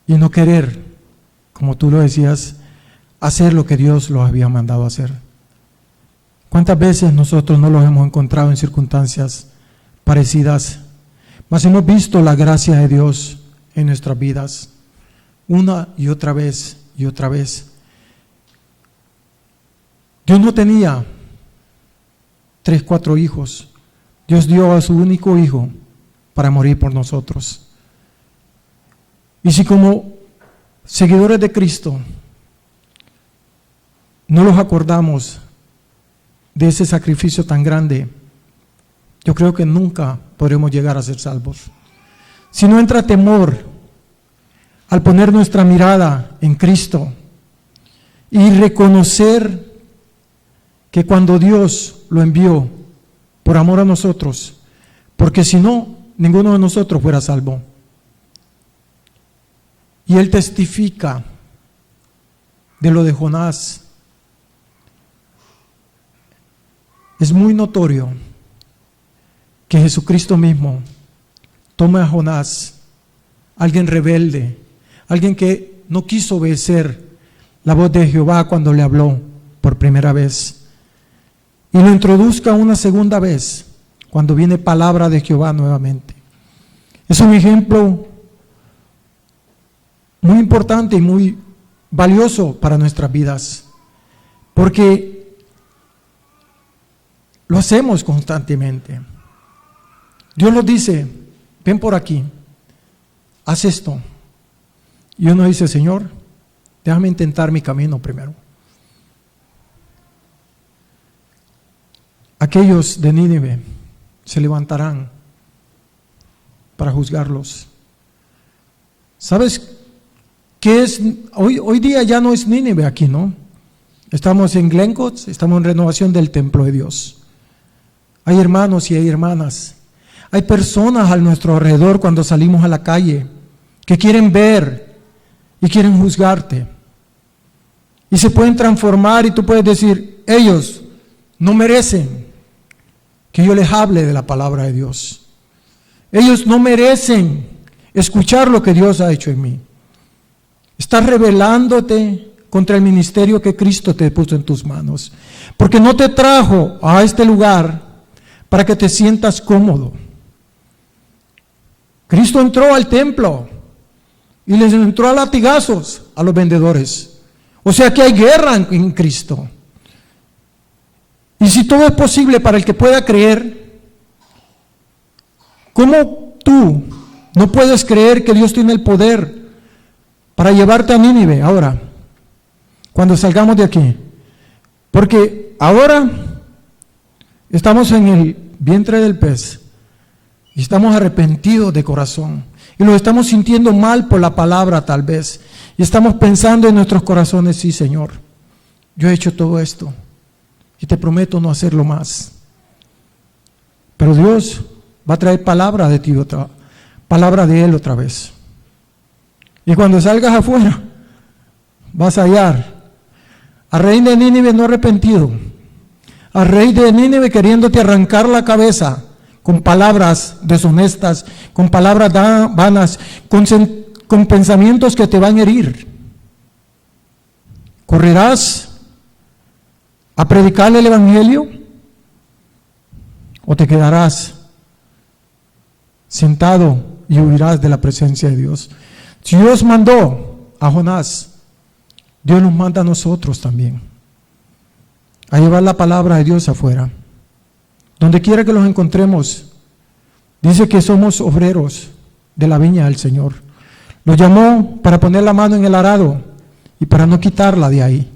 S1: y no querer, como tú lo decías, hacer lo que Dios los había mandado hacer. ¿Cuántas veces nosotros no los hemos encontrado en circunstancias parecidas? Mas hemos visto la gracia de Dios en nuestras vidas, una y otra vez y otra vez. Dios no tenía 3, 4 hijos. Dios dio a su único hijo para morir por nosotros. Y si como seguidores de Cristo no los acordamos de ese sacrificio tan grande, yo creo que nunca podremos llegar a ser salvos. Si no entra temor al poner nuestra mirada en Cristo y reconocer que cuando Dios lo envió por amor a nosotros, porque si no, ninguno de nosotros fuera salvo. Y Él testifica de lo de Jonás. Es muy notorio que Jesucristo mismo toma a Jonás, alguien rebelde, alguien que no quiso obedecer la voz de Jehová cuando le habló por primera vez, y lo introduzca una segunda vez cuando viene palabra de Jehová nuevamente. Es un ejemplo muy importante y muy valioso para nuestras vidas, porque lo hacemos constantemente. Dios nos dice, ven por aquí, haz esto. Y uno dice, Señor, déjame intentar mi camino primero. Aquellos de Nínive se levantarán para juzgarlos. ¿Sabes qué es? Hoy día ya no es Nínive aquí, ¿no? Estamos en Glencoe, estamos en renovación del templo de Dios. Hay hermanos y hay hermanas. Hay personas a nuestro alrededor cuando salimos a la calle que quieren ver y quieren juzgarte. Y se pueden transformar y tú puedes decir, ellos no merecen que yo les hable de la palabra de Dios. Ellos no merecen escuchar lo que Dios ha hecho en mí. Estás rebelándote contra el ministerio que Cristo te puso en tus manos, porque no te trajo a este lugar para que te sientas cómodo. Cristo entró al templo y les entró a latigazos a los vendedores. O sea que hay guerra en Cristo. Y si todo es posible para el que pueda creer, ¿cómo tú no puedes creer que Dios tiene el poder para llevarte a Nínive ahora, cuando salgamos de aquí? Porque ahora estamos en el vientre del pez y estamos arrepentidos de corazón y lo estamos sintiendo mal por la palabra tal vez, y estamos pensando en nuestros corazones, sí, Señor, yo he hecho todo esto y te prometo no hacerlo más. Pero Dios va a traer palabra de ti palabra de Él otra vez. Y cuando salgas afuera, vas a hallar al rey de Nínive no arrepentido, al rey de Nínive queriéndote arrancar la cabeza con palabras deshonestas, con palabras vanas, con pensamientos que te van a herir. ¿Correrás a predicarle el evangelio o te quedarás sentado y huirás de la presencia de Dios? Si Dios mandó a Jonás, Dios nos manda a nosotros también a llevar la palabra de Dios afuera. Donde quiera que los encontremos, dice que somos obreros de la viña del Señor. Los llamó para poner la mano en el arado y para no quitarla de ahí.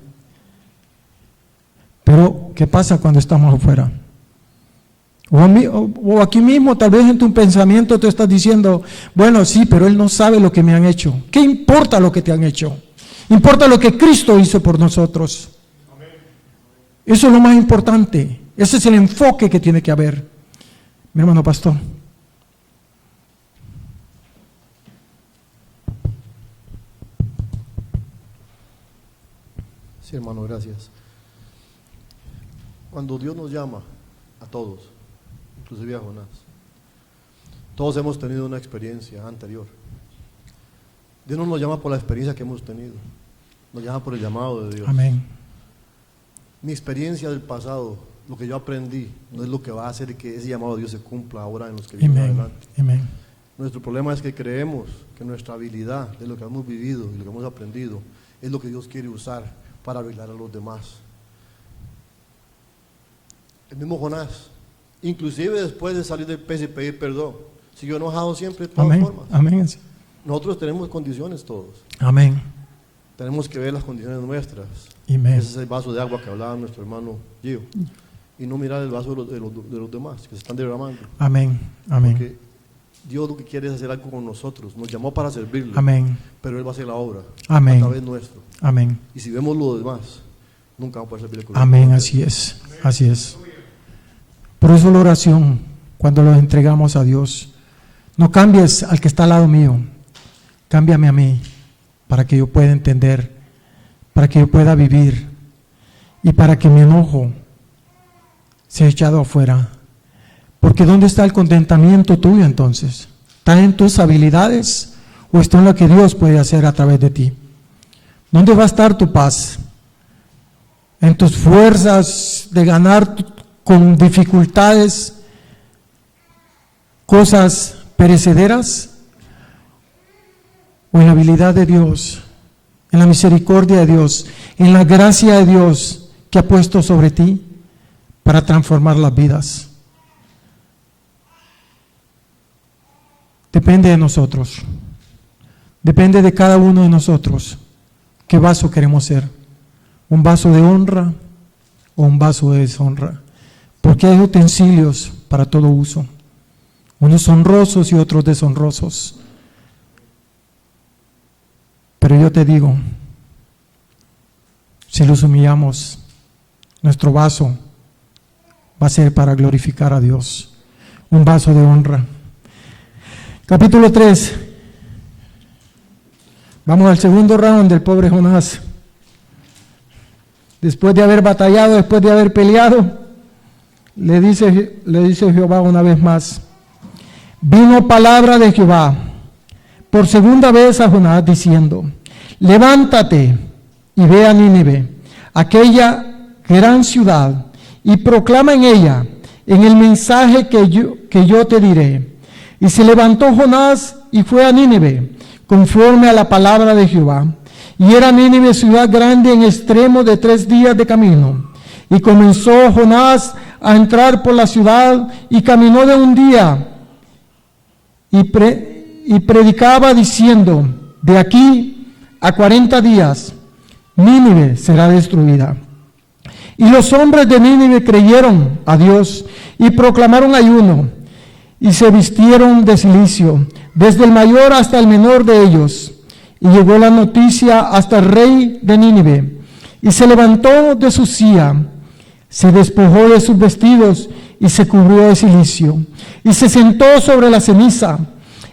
S1: Pero, ¿qué pasa cuando estamos afuera? O aquí mismo, tal vez en tu pensamiento te estás diciendo, bueno, sí, pero Él no sabe lo que me han hecho. ¿Qué importa lo que te han hecho? Importa lo que Cristo hizo por nosotros. Eso es lo más importante. Ese es el enfoque que tiene que haber. Mi hermano pastor.
S3: Sí, hermano, gracias. Cuando Dios nos llama a todos, inclusive a Jonás, todos hemos tenido una experiencia anterior. Dios no nos llama por la experiencia que hemos tenido, nos llama por el llamado de Dios.
S1: Amén.
S3: Mi experiencia del pasado, lo que yo aprendí, no es lo que va a hacer que ese llamado de Dios se cumpla ahora en los que vienen adelante.
S1: Amén.
S3: Nuestro problema es que creemos que nuestra habilidad de lo que hemos vivido y lo que hemos aprendido es lo que Dios quiere usar para arreglar a los demás. El mismo Jonás, inclusive después de salir del pez y pedir perdón, siguió enojado siempre de todas formas.
S1: Amén.
S3: Nosotros tenemos condiciones todos.
S1: Amén.
S3: Tenemos que ver las condiciones nuestras.
S1: Amén.
S3: Ese es el vaso de agua que hablaba nuestro hermano Gio. Y no mirar el vaso de los demás que se están derramando.
S1: Amén. Amén.
S3: Porque Dios lo que quiere es hacer algo con nosotros. Nos llamó para servirle.
S1: Amén.
S3: Pero Él va a hacer la obra.
S1: Amén.
S3: A través nuestro.
S1: Amén.
S3: Y si vemos lo demás, nunca vamos a poder servirle con
S1: Amén. Así es. Así es. Por eso la oración, cuando lo entregamos a Dios, no cambies al que está al lado mío. Cámbiame a mí para que yo pueda entender, para que yo pueda vivir y para que mi enojo sea echado afuera. Porque ¿dónde está el contentamiento tuyo entonces? ¿Está en tus habilidades o está en lo que Dios puede hacer a través de ti? ¿Dónde va a estar tu paz? ¿En tus fuerzas de ganar con dificultades cosas perecederas? ¿O en la habilidad de Dios, en la misericordia de Dios, en la gracia de Dios que ha puesto sobre ti para transformar las vidas? Depende de nosotros, depende de cada uno de nosotros qué vaso queremos ser, un vaso de honra o un vaso de deshonra, porque hay utensilios para todo uso, unos honrosos y otros deshonrosos. Pero yo te digo, si los humillamos, nuestro vaso va a ser para glorificar a Dios, un vaso de honra. Capítulo 3. Vamos al segundo round del pobre Jonás. Después de haber batallado, después de haber peleado, le dice Jehová una vez más. Vino palabra de Jehová por segunda vez a Jonás diciendo: levántate y ve a Nínive, aquella gran ciudad, y proclama en ella en el mensaje que yo te diré. Y se levantó Jonás y fue a Nínive, conforme a la palabra de Jehová. Y era Nínive ciudad grande en extremo de 3 días de camino. Y comenzó Jonás a entrar por la ciudad y caminó de un día y predicaba diciendo: de aquí a 40 días Nínive será destruida. Y los hombres de Nínive creyeron a Dios y proclamaron ayuno. Y se vistieron de cilicio, desde el mayor hasta el menor de ellos. Y llegó la noticia hasta el rey de Nínive. Y se levantó de su silla, se despojó de sus vestidos y se cubrió de cilicio. Y se sentó sobre la ceniza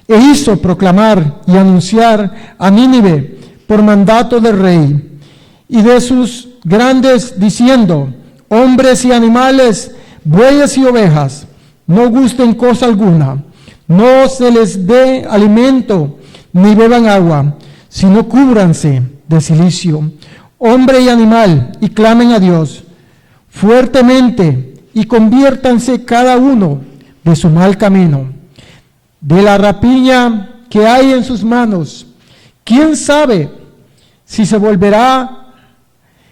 S1: e hizo proclamar y anunciar a Nínive por mandato del rey y de sus grandes, diciendo: hombres y animales, bueyes y ovejas, no gusten cosa alguna, no se les dé alimento, ni beban agua, sino cúbranse de cilicio, hombre y animal, y clamen a Dios fuertemente, y conviértanse cada uno de su mal camino, de la rapiña que hay en sus manos. ¿Quién sabe si se volverá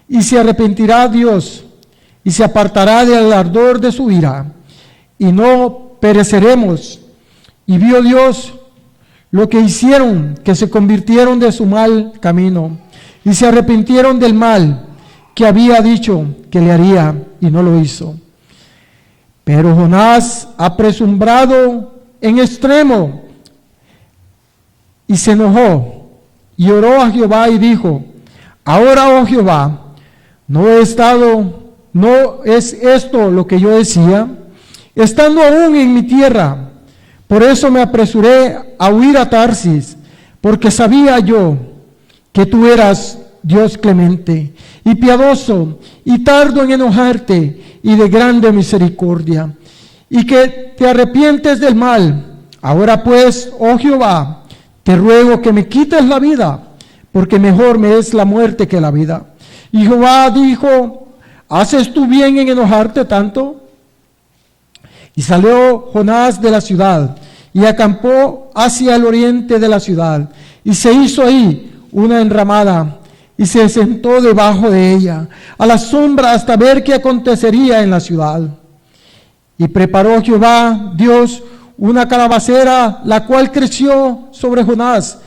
S1: y se arrepentirá Dios, y se apartará del ardor de su ira? Y no pereceremos. Y vio Dios lo que hicieron, que se convirtieron de su mal camino y se arrepintieron del mal que había dicho que le haría, y no lo hizo. Pero Jonás, apresurado en extremo, y se enojó y oró a Jehová y dijo: ahora, oh Jehová, ¿no es esto lo que yo decía, estando aún en mi tierra? Por eso me apresuré a huir a Tarsis, porque sabía yo que tú eras Dios clemente y piadoso, y tardo en enojarte, y de grande misericordia, y que te arrepientes del mal. Ahora pues, oh Jehová, te ruego que me quites la vida, porque mejor me es la muerte que la vida. Y Jehová dijo: ¿haces tú bien en enojarte tanto? Y salió Jonás de la ciudad y acampó hacia el oriente de la ciudad, y se hizo ahí una enramada y se sentó debajo de ella a la sombra hasta ver qué acontecería en la ciudad. Y preparó Jehová Dios una calabacera, la cual creció sobre Jonás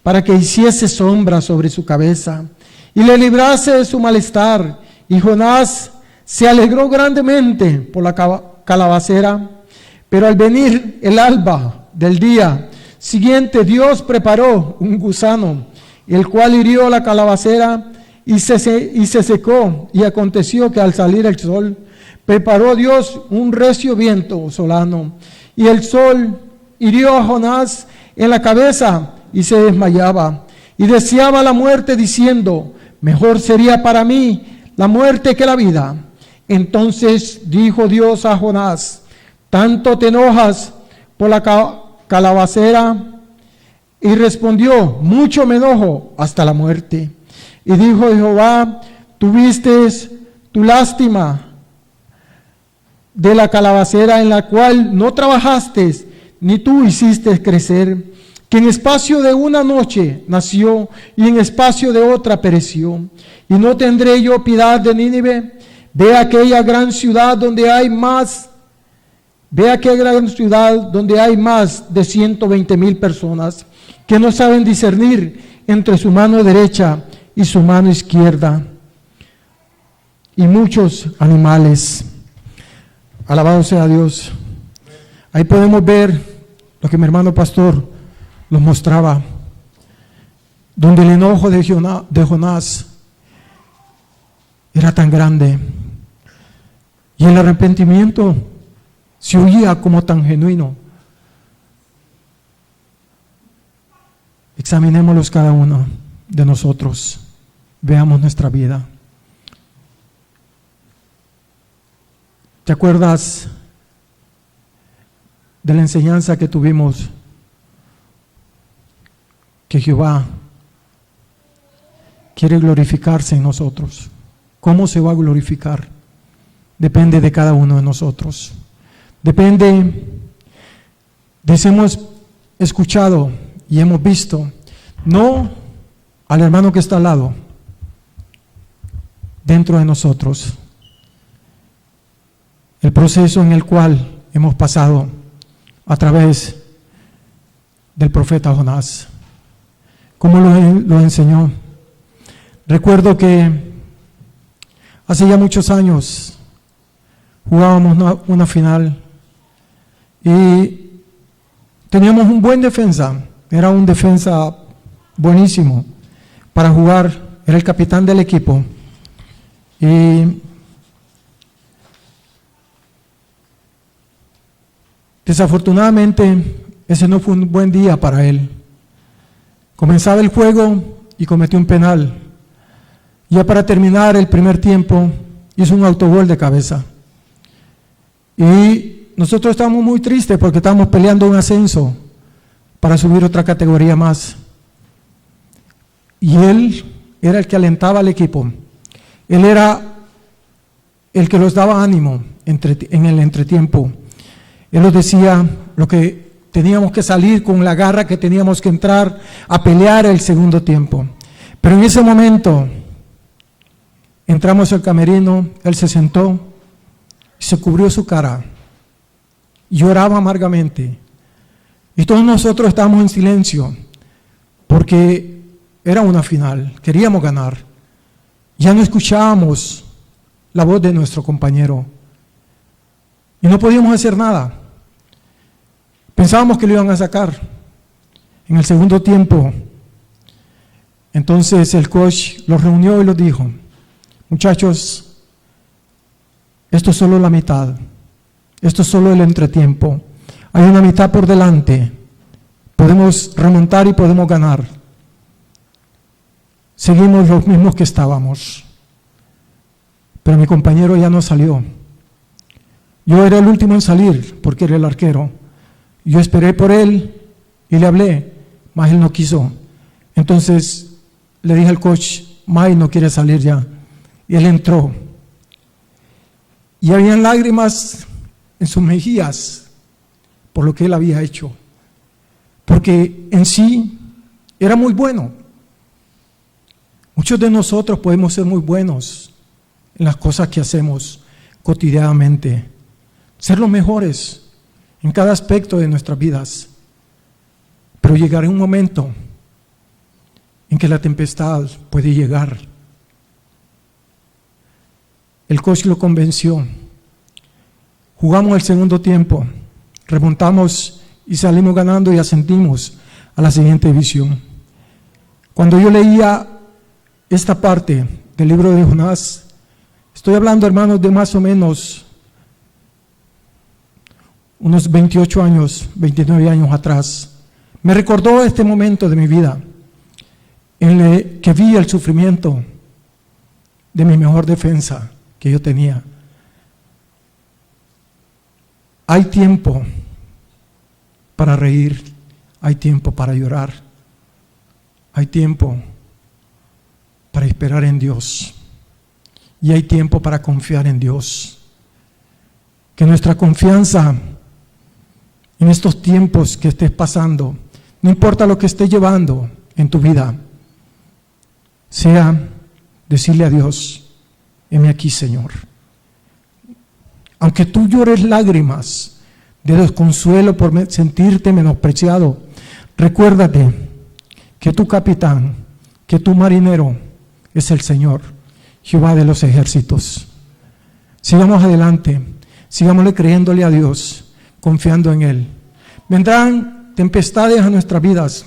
S1: para que hiciese sombra sobre su cabeza y le librase de su malestar. Y Jonás se alegró grandemente por la calabacera, pero al venir el alba del día siguiente, Dios preparó un gusano, el cual hirió la calabacera y se secó. Y aconteció que al salir el sol, preparó Dios un recio viento solano, y el sol hirió a Jonás en la cabeza y se desmayaba, y deseaba la muerte, diciendo: mejor sería para mí la muerte que la vida. Entonces dijo Dios a Jonás: ¿tanto te enojas por la calabacera? Y respondió: mucho me enojo, hasta la muerte. Y dijo Jehová: tuviste tu lástima de la calabacera, en la cual no trabajaste, ni tú hiciste crecer, que en espacio de una noche nació, y en espacio de otra pereció. Y no tendré yo piedad de Nínive. Ve a aquella gran ciudad donde hay más de 120,000 personas, que no saben discernir entre su mano derecha y su mano izquierda, y muchos animales. Alabado sea Dios. Ahí podemos ver lo que mi hermano pastor nos mostraba, donde el enojo de Jonás era tan grande, y el arrepentimiento se oía como tan genuino. Examinémoslos cada uno de nosotros, veamos nuestra vida. ¿Te acuerdas de la enseñanza que tuvimos? Que Jehová quiere glorificarse en nosotros. ¿Cómo se va a glorificar? Depende de cada uno de nosotros. Depende de si hemos escuchado y hemos visto, no al hermano que está al lado, dentro de nosotros, el proceso en el cual hemos pasado a través del profeta Jonás. ¿Cómo lo enseñó? Recuerdo que hace ya muchos años jugábamos una final y teníamos un buen defensa. Era un defensa buenísimo para jugar, era el capitán del equipo. Y desafortunadamente ese no fue un buen día para él. Comenzaba el juego y cometió un penal. Ya para terminar el primer tiempo hizo un autogol de cabeza. Y nosotros estábamos muy tristes porque estábamos peleando un ascenso para subir otra categoría más. Y él era el que alentaba al equipo. Él era el que los daba ánimo en el entretiempo. Él nos decía lo que teníamos que salir con la garra, que teníamos que entrar a pelear el segundo tiempo. Pero en ese momento entramos al camerino, él se sentó y se cubrió su cara. Lloraba amargamente. Y todos nosotros estábamos en silencio porque era una final, queríamos ganar. Ya no escuchábamos la voz de nuestro compañero y no podíamos hacer nada. Pensábamos que lo iban a sacar en el segundo tiempo. Entonces el coach los reunió y los dijo: muchachos, esto es solo la mitad, esto es solo el entretiempo, hay una mitad por delante, podemos remontar y podemos ganar. Seguimos los mismos que estábamos, pero mi compañero ya no salió. Yo era el último en salir porque era el arquero. Yo esperé por él y le hablé, mas él no quiso. Entonces le dije al coach: May no quiere salir ya. Y él entró. Y habían lágrimas en sus mejillas por lo que él había hecho. Porque en sí era muy bueno. Muchos de nosotros podemos ser muy buenos en las cosas que hacemos cotidianamente. Ser los mejores en cada aspecto de nuestras vidas. Pero llegará un momento en que la tempestad puede llegar. El coach lo convenció. Jugamos el segundo tiempo, remontamos y salimos ganando y ascendimos a la siguiente división. Cuando yo leía esta parte del libro de Jonás, estoy hablando, hermanos, de más o menos unos 28 años, 29 años atrás, me recordó este momento de mi vida en el que vi el sufrimiento de mi mejor defensa que yo tenía. Hay tiempo para reír, hay tiempo para llorar, hay tiempo para esperar en Dios y hay tiempo para confiar en Dios. Que nuestra confianza en estos tiempos que estés pasando, no importa lo que estés llevando en tu vida, sea decirle a Dios: heme aquí, Señor. Aunque tú llores lágrimas de desconsuelo por sentirte menospreciado, recuérdate que tu capitán, que tu marinero es el Señor, Jehová de los ejércitos. Sigamos adelante, sigámosle creyéndole a Dios, confiando en Él. Vendrán tempestades a nuestras vidas,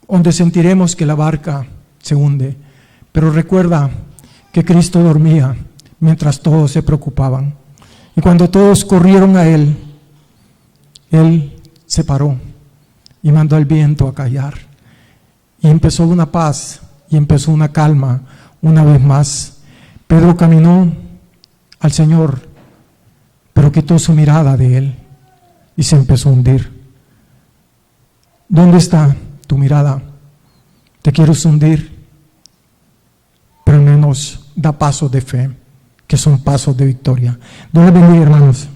S1: donde sentiremos que la barca se hunde, pero recuerda que Cristo dormía mientras todos se preocupaban. Y cuando todos corrieron a Él, Él se paró y mandó al viento a callar. Y empezó una paz y empezó una calma una vez más. Pedro caminó al Señor, pero quitó su mirada de Él y se empezó a hundir. ¿Dónde está tu mirada? ¿Te quieres hundir? Pero al menos da pasos de fe, que son pasos de victoria. Dios les bendiga, hermanos.